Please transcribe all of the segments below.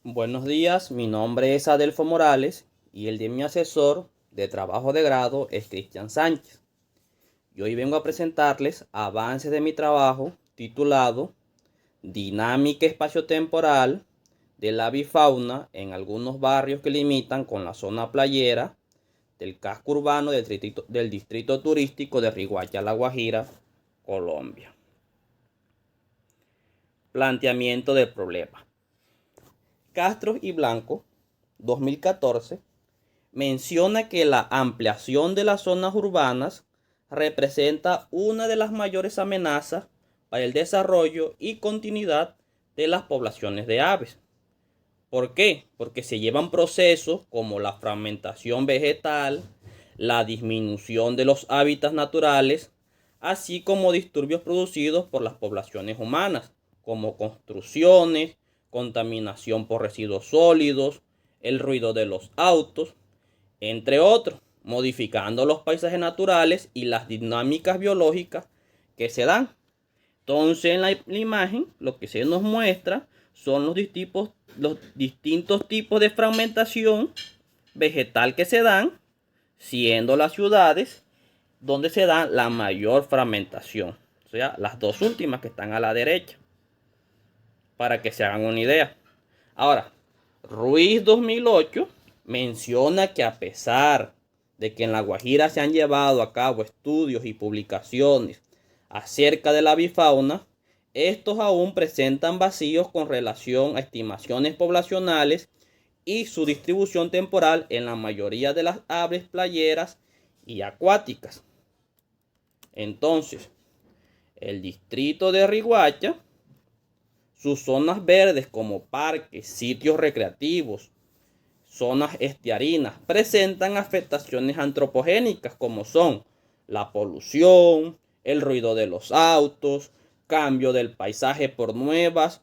Buenos días, mi nombre es Adelfo Morales y el de mi asesor de trabajo de grado es Cristian Sánchez. Y hoy vengo a presentarles avances de mi trabajo titulado Dinámica espaciotemporal de la avifauna en algunos barrios que limitan con la zona playera del casco urbano del distrito turístico de Riguacha, La Guajira, Colombia. Planteamiento del problema. Castro y Blanco, 2014, menciona que la ampliación de las zonas urbanas representa una de las mayores amenazas para el desarrollo y continuidad de las poblaciones de aves. ¿Por qué? Porque se llevan procesos como la fragmentación vegetal, la disminución de los hábitats naturales, así como disturbios producidos por las poblaciones humanas, como construcciones, contaminación por residuos sólidos, el ruido de los autos, entre otros, modificando los paisajes naturales y las dinámicas biológicas que se dan. Entonces, en la imagen, lo que se nos muestra son los distintos tipos de fragmentación vegetal que se dan, siendo las ciudades donde se da la mayor fragmentación. O sea, las dos últimas que están a la derecha, para que se hagan una idea. Ahora, Ruiz 2008 menciona que a pesar de que en La Guajira se han llevado a cabo estudios y publicaciones acerca de la avifauna, estos aún presentan vacíos con relación a estimaciones poblacionales y su distribución temporal en la mayoría de las aves playeras y acuáticas. Entonces, el distrito de Riguacha, sus zonas verdes como parques, sitios recreativos, zonas estiarinas, presentan afectaciones antropogénicas como son la polución, el ruido de los autos, cambio del paisaje por nuevas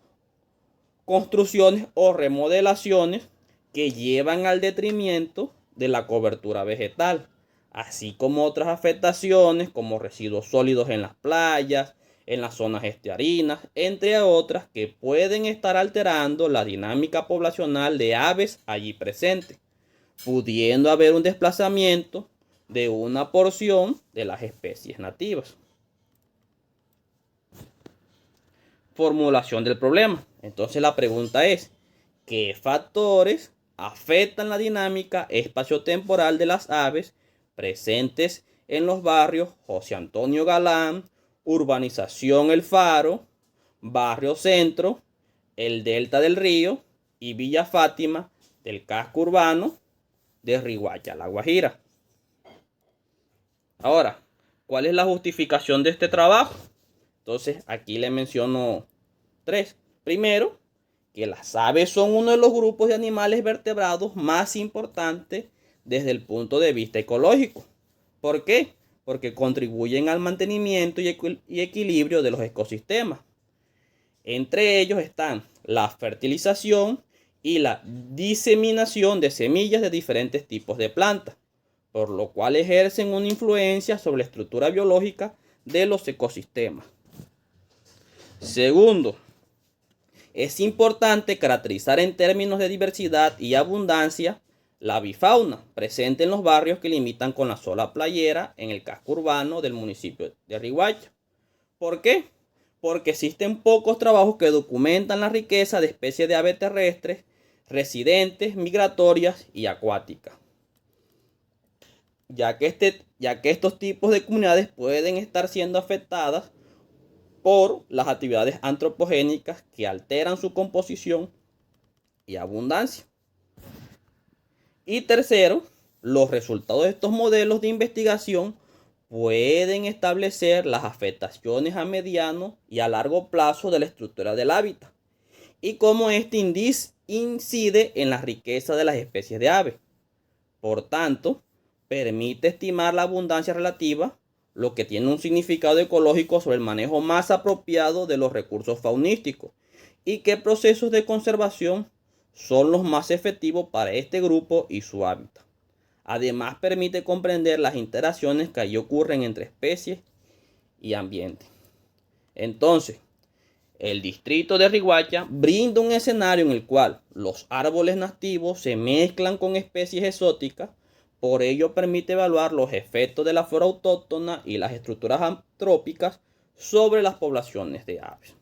construcciones o remodelaciones que llevan al detrimento de la cobertura vegetal, así como otras afectaciones como residuos sólidos en las playas, en las zonas estiarinas, entre otras que pueden estar alterando la dinámica poblacional de aves allí presentes, pudiendo haber un desplazamiento de una porción de las especies nativas. Formulación del problema. Entonces la pregunta es, ¿qué factores afectan la dinámica espaciotemporal de las aves presentes en los barrios José Antonio Galán, Urbanización El Faro, Barrio Centro, el Delta del Río y Villa Fátima del casco urbano de Riguacha, La Guajira? Ahora, ¿cuál es la justificación de este trabajo? Entonces, aquí le menciono tres. Primero, que las aves son uno de los grupos de animales vertebrados más importantes desde el punto de vista ecológico. ¿Por qué? Porque contribuyen al mantenimiento y equilibrio de los ecosistemas. Entre ellos están la fertilización y la diseminación de semillas de diferentes tipos de plantas, por lo cual ejercen una influencia sobre la estructura biológica de los ecosistemas. Segundo, es importante caracterizar en términos de diversidad y abundancia la avifauna presente en los barrios que limitan con la sola playera en el casco urbano del municipio de Riguacha. ¿Por qué? Porque existen pocos trabajos que documentan la riqueza de especies de aves terrestres, residentes, migratorias y acuáticas, ya que estos tipos de comunidades pueden estar siendo afectadas por las actividades antropogénicas que alteran su composición y abundancia. Y tercero, los resultados de estos modelos de investigación pueden establecer las afectaciones a mediano y a largo plazo de la estructura del hábitat y cómo este incide en la riqueza de las especies de aves. Por tanto, permite estimar la abundancia relativa, lo que tiene un significado ecológico sobre el manejo más apropiado de los recursos faunísticos y qué procesos de conservación son los más efectivos para este grupo y su hábitat. Además, permite comprender las interacciones que allí ocurren entre especies y ambiente. Entonces, El distrito de Riguacha brinda un escenario en el cual los árboles nativos se mezclan con especies exóticas, por ello permite evaluar los efectos de la flora autóctona y las estructuras antrópicas sobre las poblaciones de aves.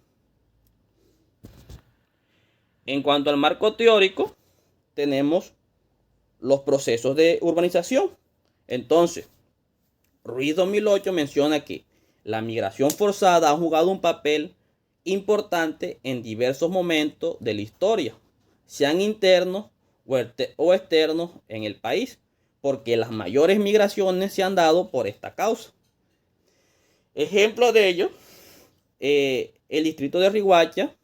En cuanto al marco teórico, tenemos los procesos de urbanización. Entonces, Ruiz 2008 menciona que la migración forzada ha jugado un papel importante en diversos momentos de la historia, sean internos o externos en el país, porque las mayores migraciones se han dado por esta causa. Ejemplo de ello, el distrito de Riguacha,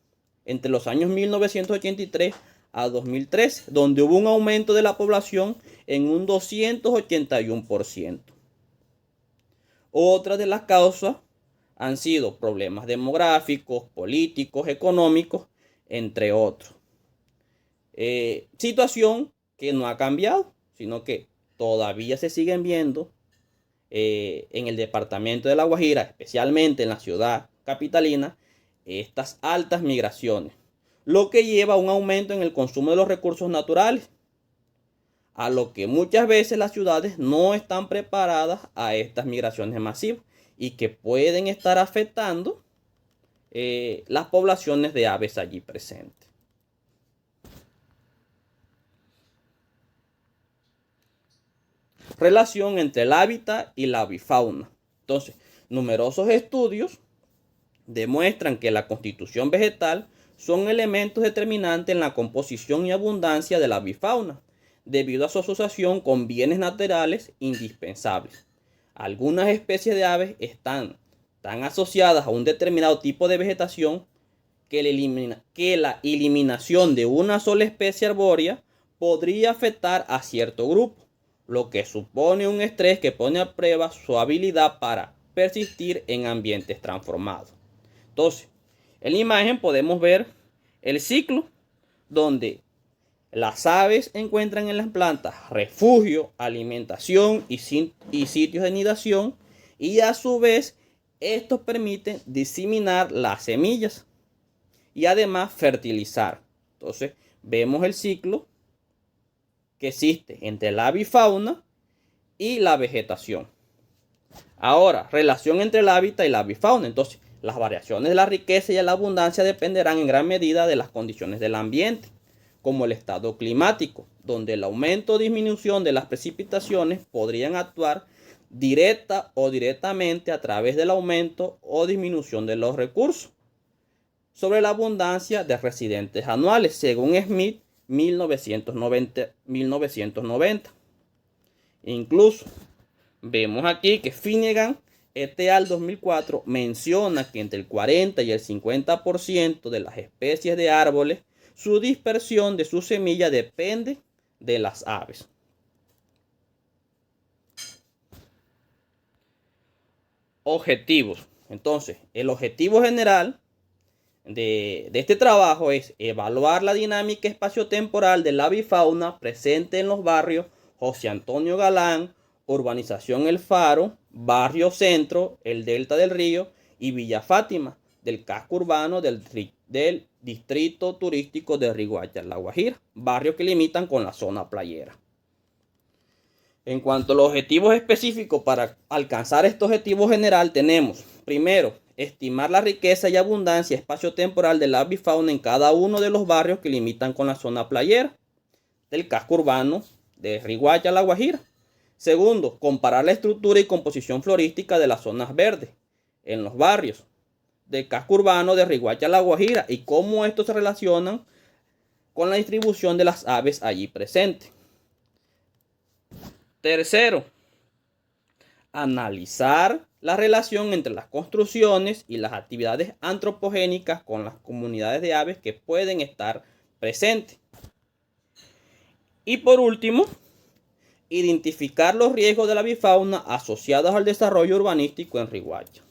entre los años 1983 a 2003, donde hubo un aumento de la población en un 281%. Otras de las causas han sido problemas demográficos, políticos, económicos, entre otros. Situación que no ha cambiado, sino que todavía se siguen viendo en el departamento de La Guajira, especialmente en la ciudad capitalina, estas altas migraciones, lo que lleva a un aumento en el consumo de los recursos naturales, a lo que muchas veces las ciudades no están preparadas a estas migraciones masivas y que pueden estar afectando las poblaciones de aves allí presentes. Relación entre el hábitat y la avifauna. Entonces, numerosos estudios demuestran que la constitución vegetal son elementos determinantes en la composición y abundancia de la avifauna, debido a su asociación con bienes naturales indispensables. Algunas especies de aves están tan asociadas a un determinado tipo de vegetación que la eliminación de una sola especie arbórea podría afectar a cierto grupo, lo que supone un estrés que pone a prueba su habilidad para persistir en ambientes transformados. Entonces, en la imagen podemos ver el ciclo donde las aves encuentran en las plantas refugio, alimentación y sitios de nidación, y a su vez estos permiten diseminar las semillas y además fertilizar. Entonces vemos el ciclo que existe entre la avifauna y la vegetación. Ahora, relación entre el hábitat y la avifauna. Entonces, las variaciones de la riqueza y de la abundancia dependerán en gran medida de las condiciones del ambiente, como el estado climático, donde el aumento o disminución de las precipitaciones podrían actuar directa o directamente a través del aumento o disminución de los recursos sobre la abundancia de residentes anuales, según Smith 1990. Incluso vemos aquí que Finnegan et al. 2004 menciona que entre el 40 y el 50% de las especies de árboles, su dispersión de su semilla depende de las aves. Objetivos. Entonces, el objetivo general de este trabajo es evaluar la dinámica espaciotemporal de la avifauna presente en los barrios José Antonio Galán, Urbanización El Faro, Barrio Centro, el Delta del Río y Villa Fátima, del casco urbano del distrito turístico de Riguacha, La Guajira, barrios que limitan con la zona playera. En cuanto a los objetivos específicos, para alcanzar este objetivo general tenemos, primero, estimar la riqueza y abundancia espaciotemporal de la avifauna en cada uno de los barrios que limitan con la zona playera del casco urbano de Riguacha, La Guajira. Segundo, comparar la estructura y composición florística de las zonas verdes en los barrios del casco urbano de Riguacha, La Guajira, y cómo estos se relacionan con la distribución de las aves allí presentes. Tercero, analizar la relación entre las construcciones y las actividades antropogénicas con las comunidades de aves que pueden estar presentes. Y por último, identificar los riesgos de la avifauna asociados al desarrollo urbanístico en Riguacha.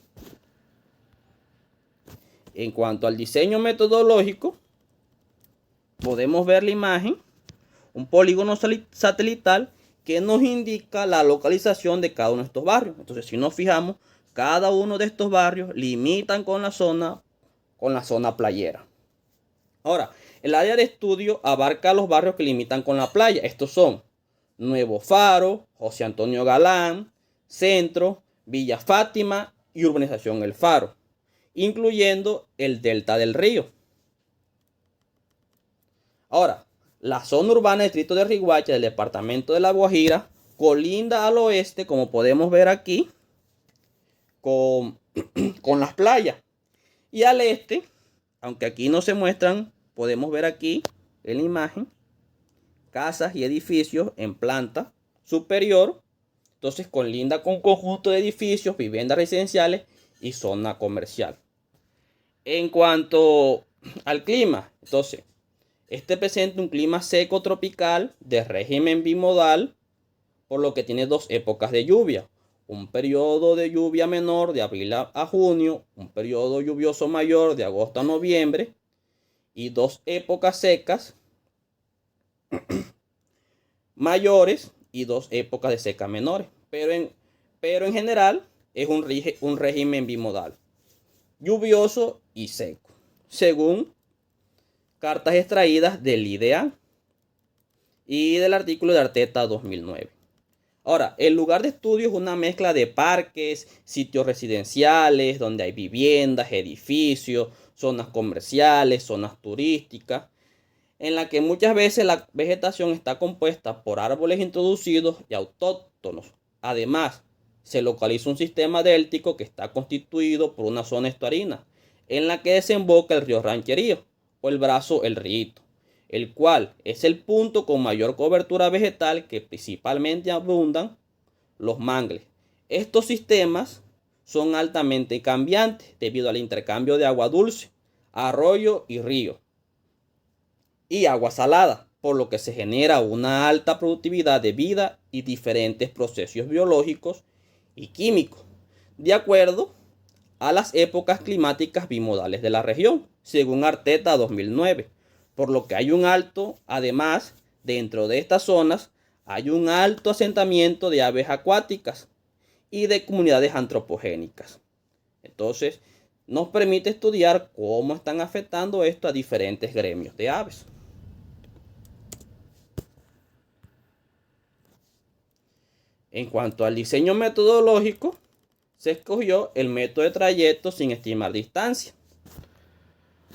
En cuanto al diseño metodológico, podemos ver la imagen, un polígono satelital que nos indica la localización de cada uno de estos barrios. Entonces, si nos fijamos, cada uno de estos barrios limitan con la zona con la zona playera. Ahora, el área de estudio abarca los barrios que limitan con la playa. Estos son Nuevo Faro, José Antonio Galán, Centro, Villa Fátima y Urbanización El Faro, incluyendo el delta del río. Ahora, la zona urbana del distrito de Riguacha del departamento de La Guajira colinda al oeste, como podemos ver aquí, con las playas. Y al este, aunque aquí no se muestran, podemos ver aquí en la imagen casas y edificios en planta superior. Entonces colinda con un conjunto de edificios, viviendas residenciales y zona comercial. En cuanto al clima, entonces, este presenta un clima seco tropical de régimen bimodal, por lo que tiene dos épocas de lluvia. Un periodo de lluvia menor de abril a junio, un periodo lluvioso mayor de agosto a noviembre y dos épocas secas mayores y dos épocas de seca menores. Pero en general es un régimen bimodal, lluvioso y seco, según cartas extraídas del IDEA y del artículo de Arteta 2009. Ahora, el lugar de estudio es una mezcla de parques, sitios residenciales, donde hay viviendas, edificios, zonas comerciales, zonas turísticas, en la que muchas veces la vegetación está compuesta por árboles introducidos y autóctonos. Además, se localiza un sistema déltico que está constituido por una zona estuarina, en la que desemboca el río Rancherío, o el brazo El Riito, el cual es el punto con mayor cobertura vegetal que principalmente abundan los mangles. Estos sistemas son altamente cambiantes debido al intercambio de agua dulce, arroyo y río, y agua salada, por lo que se genera una alta productividad de vida y diferentes procesos biológicos y químicos, de acuerdo a las épocas climáticas bimodales de la región, según Arteta 2009, por lo que hay un alto, además, dentro de estas zonas, hay un alto asentamiento de aves acuáticas y de comunidades antropogénicas. Entonces, nos permite estudiar cómo están afectando esto a diferentes gremios de aves. En cuanto al diseño metodológico, se escogió el método de trayecto sin estimar distancia,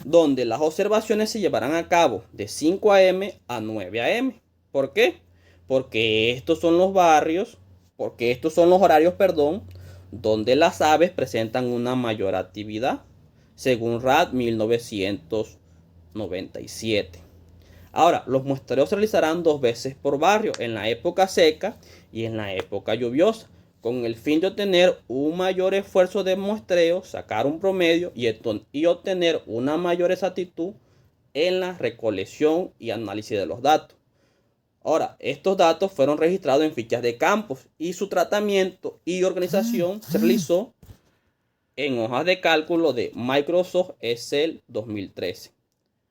donde las observaciones se llevarán a cabo de 5 a.m. a 9 a.m. ¿Por qué? Porque estos son los horarios, donde las aves presentan una mayor actividad, según RAD 1997. Ahora, los muestreos se realizarán 2 veces por barrio, en la época seca y en la época lluviosa, con el fin de obtener un mayor esfuerzo de muestreo, sacar un promedio y obtener una mayor exactitud en la recolección y análisis de los datos. Ahora, estos datos fueron registrados en fichas de campos y su tratamiento y organización se realizó en hojas de cálculo de Microsoft Excel 2013.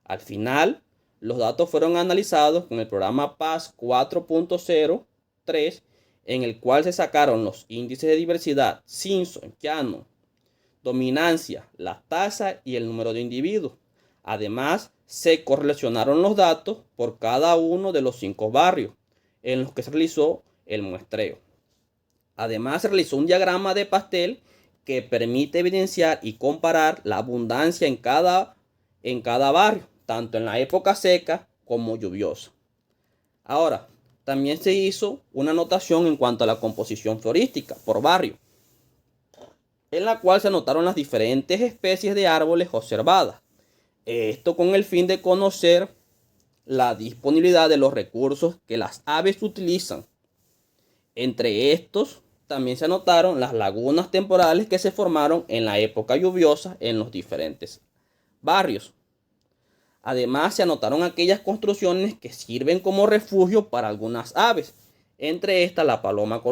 Al final, los datos fueron analizados con el programa PAS 4.03, en el cual se sacaron los índices de diversidad, Simpson, Llano, dominancia, la tasa y el número de individuos. Además, se correlacionaron los datos por cada uno de los 5 barrios en los que se realizó el muestreo. Además, se realizó un diagrama de pastel que permite evidenciar y comparar la abundancia en cada barrio, tanto en la época seca como lluviosa. Ahora, también se hizo una anotación en cuanto a la composición florística por barrio, en la cual se anotaron las diferentes especies de árboles observadas. Esto con el fin de conocer la disponibilidad de los recursos que las aves utilizan. Entre estos, también se anotaron las lagunas temporales que se formaron en la época lluviosa en los diferentes barrios. Además, se anotaron aquellas construcciones que sirven como refugio para algunas aves, entre estas la paloma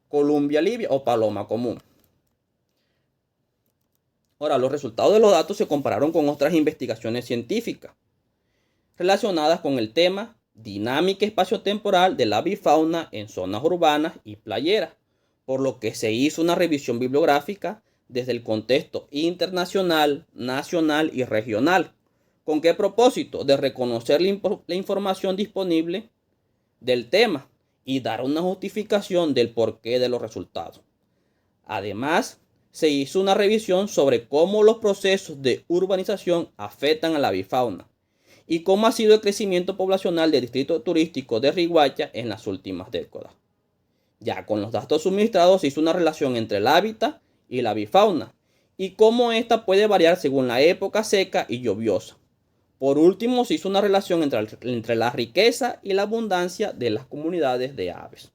Columbia livia o paloma común. Ahora, los resultados de los datos se compararon con otras investigaciones científicas relacionadas con el tema dinámica espaciotemporal de la avifauna en zonas urbanas y playeras, por lo que se hizo una revisión bibliográfica desde el contexto internacional, nacional y regional. ¿Con qué propósito? De reconocer la información disponible del tema y dar una justificación del porqué de los resultados. Además, se hizo una revisión sobre cómo los procesos de urbanización afectan a la avifauna y cómo ha sido el crecimiento poblacional del distrito turístico de Riguacha en las últimas décadas. Ya con los datos suministrados se hizo una relación entre el hábitat y la avifauna y cómo ésta puede variar según la época seca y lluviosa. Por último, se hizo una relación entre la riqueza y la abundancia de las comunidades de aves.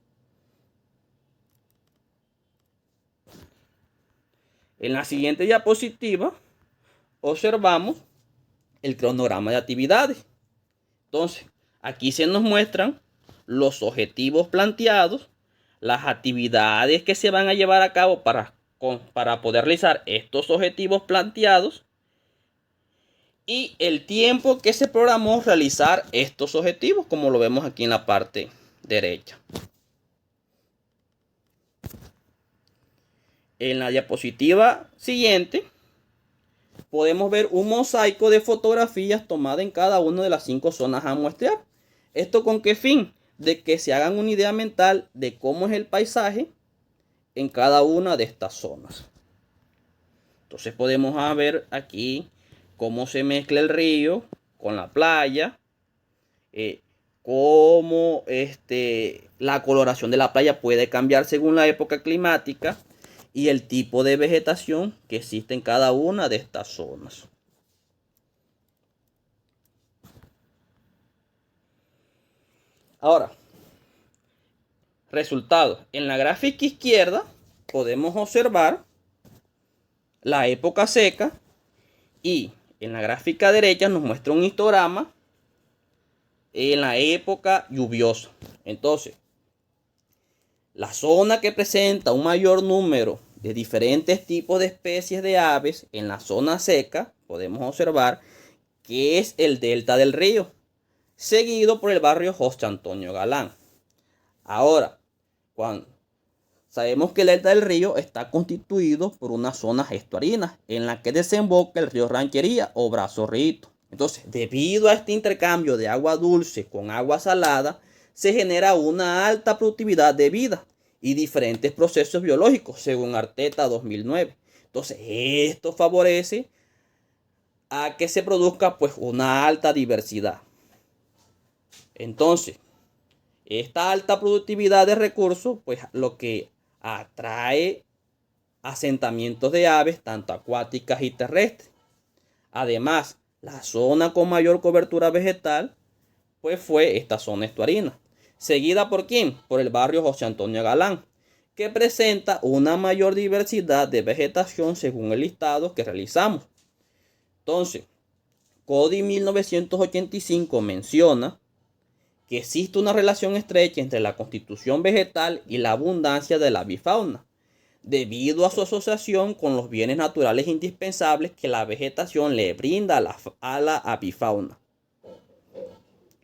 En la siguiente diapositiva observamos el cronograma de actividades. Entonces, aquí se nos muestran los objetivos planteados, las actividades que se van a llevar a cabo para poder realizar estos objetivos planteados y el tiempo que se programó realizar estos objetivos, como lo vemos aquí en la parte derecha. En la diapositiva siguiente podemos ver un mosaico de fotografías tomadas en cada una de las 5 zonas a muestrear. ¿Esto con qué fin? De que se hagan una idea mental de cómo es el paisaje en cada una de estas zonas. Entonces podemos ver aquí cómo se mezcla el río con la playa, cómo la coloración de la playa puede cambiar según la época climática y el tipo de vegetación que existe en cada una de estas zonas. Ahora, resultados. En la gráfica izquierda podemos observar la época seca y en la gráfica derecha nos muestra un histograma en la época lluviosa. Entonces, la zona que presenta un mayor número de diferentes tipos de especies de aves en la zona seca, podemos observar que es el delta del río, seguido por el barrio José Antonio Galán. Ahora, sabemos que el delta del río está constituido por una zona estuarina en la que desemboca el río Ranchería o Brazo Rito. Entonces, debido a este intercambio de agua dulce con agua salada, se genera una alta productividad de vida y diferentes procesos biológicos, según Arteta 2009. Entonces, esto favorece a que se produzca pues una alta diversidad. Entonces, esta alta productividad de recursos, pues lo que atrae asentamientos de aves, tanto acuáticas y terrestres. Además, la zona con mayor cobertura vegetal, pues fue esta zona estuarina. ¿Seguida por quién? Por el barrio José Antonio Galán, que presenta una mayor diversidad de vegetación según el listado que realizamos. Entonces, CODI 1985 menciona que existe una relación estrecha entre la constitución vegetal y la abundancia de la avifauna, debido a su asociación con los bienes naturales indispensables que la vegetación le brinda a la avifauna.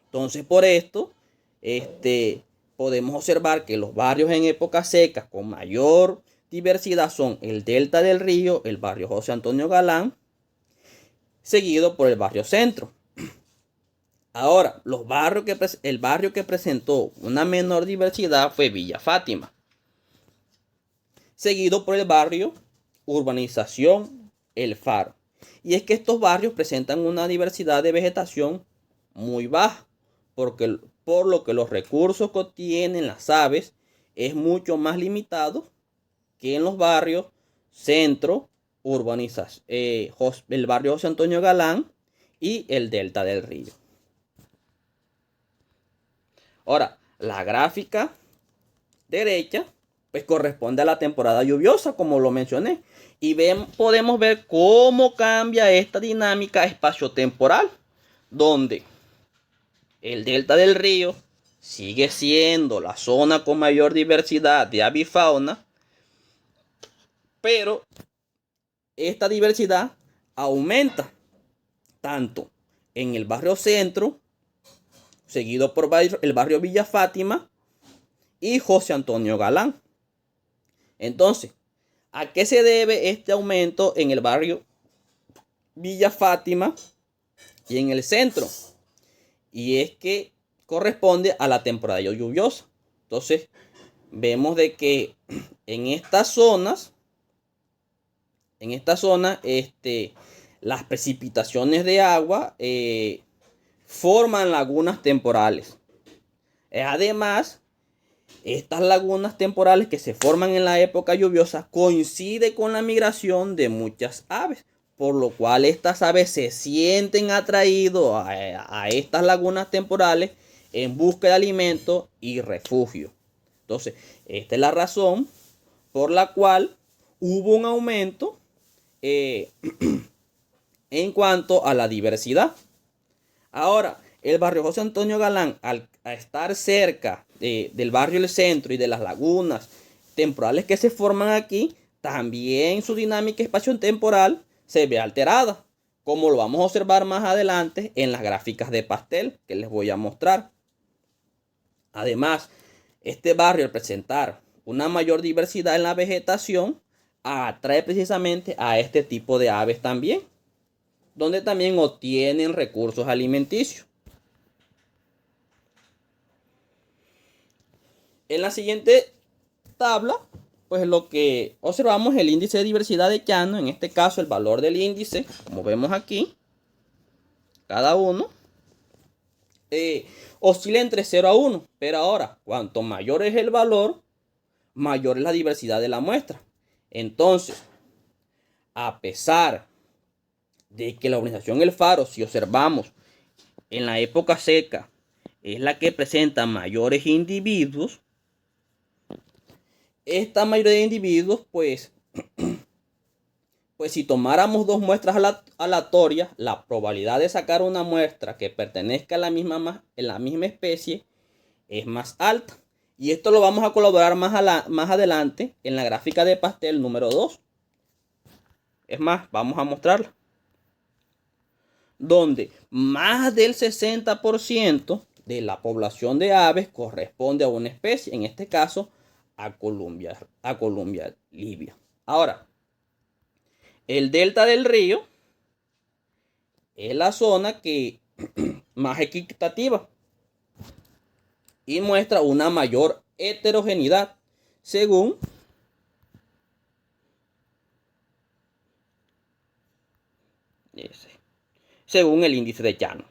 Entonces, por esto, podemos observar que los barrios en épocas secas con mayor diversidad son el delta del río, el barrio José Antonio Galán, seguido por el barrio Centro. Ahora, el barrio que presentó una menor diversidad fue Villa Fátima, seguido por el barrio Urbanización El Faro. Y es que estos barrios presentan una diversidad de vegetación muy baja, por lo que los recursos que obtienen las aves es mucho más limitado que en los barrios Centro, el barrio José Antonio Galán y el Delta del Río. Ahora, la gráfica derecha pues corresponde a la temporada lluviosa, como lo mencioné. Y podemos ver cómo cambia esta dinámica espaciotemporal, donde el delta del río sigue siendo la zona con mayor diversidad de avifauna, pero esta diversidad aumenta tanto en el barrio Centro, seguido por el barrio Villa Fátima y José Antonio Galán. Entonces, ¿A qué se debe este aumento en el barrio Villa Fátima y en el centro? Y es que corresponde a la temporada lluviosa. Entonces, vemos de que en estas zonas, las precipitaciones de agua forman lagunas temporales. Además, estas lagunas temporales que se forman en la época lluviosa coinciden con la migración de muchas aves, por lo cual estas aves se sienten atraídos a estas lagunas temporales en busca de alimento y refugio. Entonces, esta es la razón por la cual hubo un aumento en cuanto a la diversidad. Ahora, el barrio José Antonio Galán, al estar cerca del barrio El Centro y de las lagunas temporales que se forman aquí, también su dinámica espacio-temporal se ve alterada, como lo vamos a observar más adelante en las gráficas de pastel que les voy a mostrar. Además, este barrio, al presentar una mayor diversidad en la vegetación, atrae precisamente a este tipo de aves también, donde también obtienen recursos alimenticios. En la siguiente tabla, pues lo que observamos es el índice de diversidad de llano, en este caso el valor del índice, como vemos aquí, cada uno, oscila entre 0 a 1, pero ahora, cuanto mayor es el valor, mayor es la diversidad de la muestra. Entonces, a pesar de que la urbanización El Faro, si observamos en la época seca, es la que presenta mayores individuos, esta mayoría de individuos, pues si tomáramos dos muestras aleatorias, la probabilidad de sacar una muestra que pertenezca a la misma especie es más alta. Y esto lo vamos a colaborar más adelante en la gráfica de pastel número 2. Es más, vamos a mostrarla. Donde más del 60% de la población de aves corresponde a una especie, en este caso a Columbia livia. Ahora, el delta del río es la zona que más equitativa y muestra una mayor heterogeneidad según el índice de llano.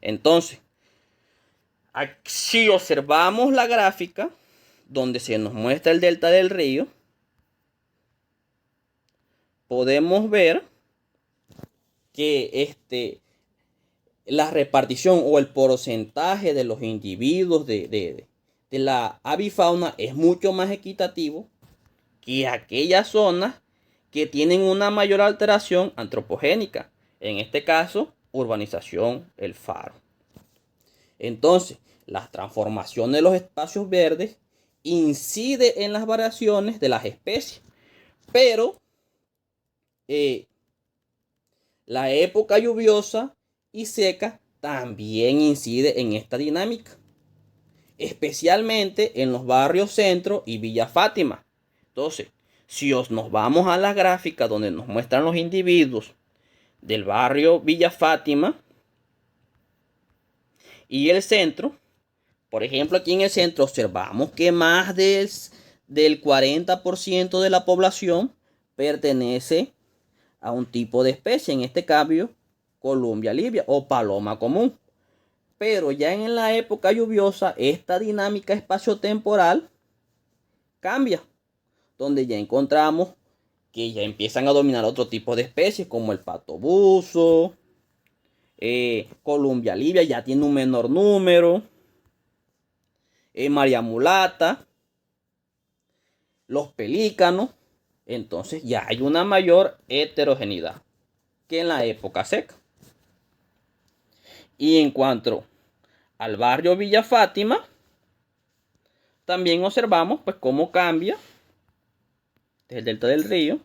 Entonces, si observamos la gráfica donde se nos muestra el delta del río, podemos ver que la repartición o el porcentaje de los individuos de la avifauna es mucho más equitativo que aquellas zonas que tienen una mayor alteración antropogénica. En este caso, urbanización El Faro. Entonces, las transformaciones de los espacios verdes incide en las variaciones de las especies, pero la época lluviosa y seca también incide en esta dinámica, especialmente en los barrios Centro y Villa Fátima. Entonces, si nos vamos a la gráfica donde nos muestran los individuos del barrio Villa Fátima y el centro, por ejemplo, aquí en el centro observamos que más del 40% de la población pertenece a un tipo de especie, en este cambio Columbia livia o paloma común. Pero ya en la época lluviosa, esta dinámica espaciotemporal cambia, donde ya encontramos que ya empiezan a dominar otro tipo de especies como el pato buzo, Columbia livia ya tiene un menor número, María mulata, los pelícanos. Entonces ya hay una mayor heterogeneidad que en la época seca. Y en cuanto al barrio Villa Fátima, también observamos pues cómo cambia desde el delta del río,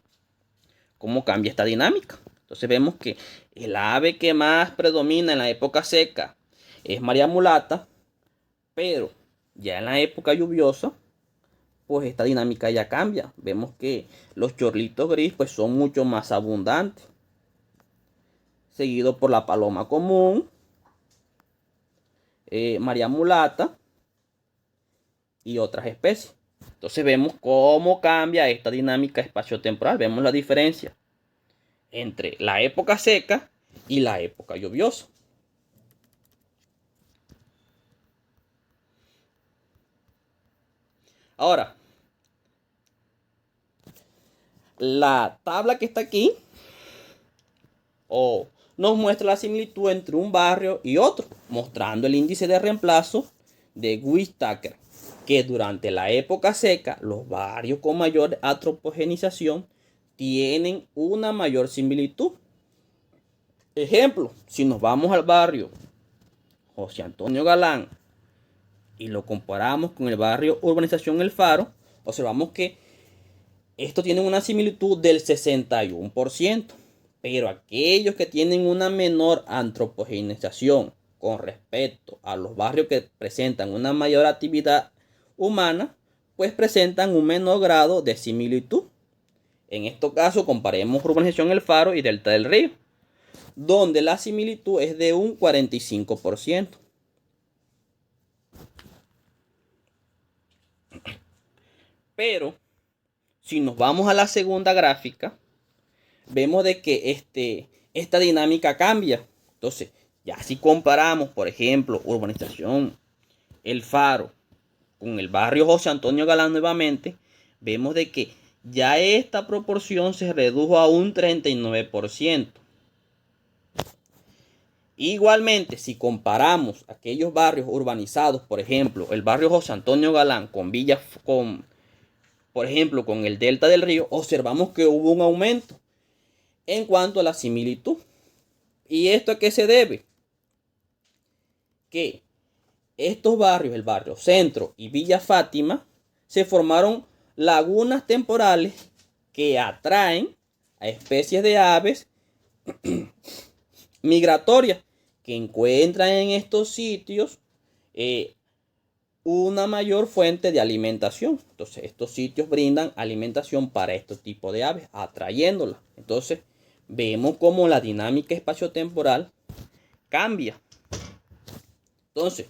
cómo cambia esta dinámica. Entonces vemos que el ave que más predomina en la época seca es María mulata, pero ya en la época lluviosa pues esta dinámica ya cambia. Vemos que los chorlitos gris pues son mucho más abundantes, seguido por la paloma común, María mulata y otras especies. Entonces vemos cómo cambia esta dinámica espaciotemporal. Vemos la diferencia entre la época seca y la época lluviosa. Ahora, la tabla que está aquí nos muestra la similitud entre un barrio y otro, mostrando el índice de reemplazo de Whittaker, que durante la época seca los barrios con mayor antropogenización tienen una mayor similitud. Ejemplo, si nos vamos al barrio José Antonio Galán y lo comparamos con el barrio Urbanización El Faro, observamos que esto tiene una similitud del 61%, pero aquellos que tienen una menor antropogenización con respecto a los barrios que presentan una mayor actividad humana, pues presentan un menor grado de similitud. En este caso, comparemos Urbanización El Faro y Delta del Río, donde la similitud es de un 45%. Pero si nos vamos a la segunda gráfica, vemos de que esta dinámica cambia. Entonces, ya si comparamos, por ejemplo, Urbanización El Faro con el barrio José Antonio Galán nuevamente, vemos de que ya esta proporción se redujo a un 39%. Igualmente, si comparamos aquellos barrios urbanizados, por ejemplo, el barrio José Antonio Galán por ejemplo, con el Delta del Río, observamos que hubo un aumento en cuanto a la similitud. ¿Y esto a qué se debe? Que estos barrios, el barrio Centro y Villa Fátima, se formaron lagunas temporales que atraen a especies de aves migratorias que encuentran en estos sitios una mayor fuente de alimentación. Entonces, estos sitios brindan alimentación para este tipo de aves, atrayéndolas. Entonces, vemos cómo la dinámica espaciotemporal cambia. Entonces,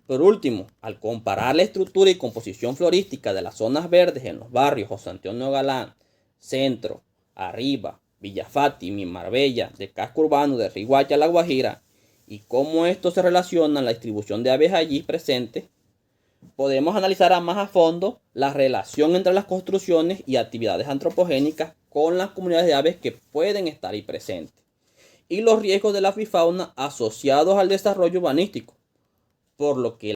por último, al comparar la estructura y composición florística de las zonas verdes en los barrios José Antonio Galán, Centro, Arriba, Villa Fátima y Marbella, de casco urbano de Riguacha, La Guajira, y cómo esto se relaciona a la distribución de aves allí presentes, podemos analizar más a fondo la relación entre las construcciones y actividades antropogénicas con las comunidades de aves que pueden estar ahí presentes y los riesgos de la avifauna asociados al desarrollo urbanístico, por lo que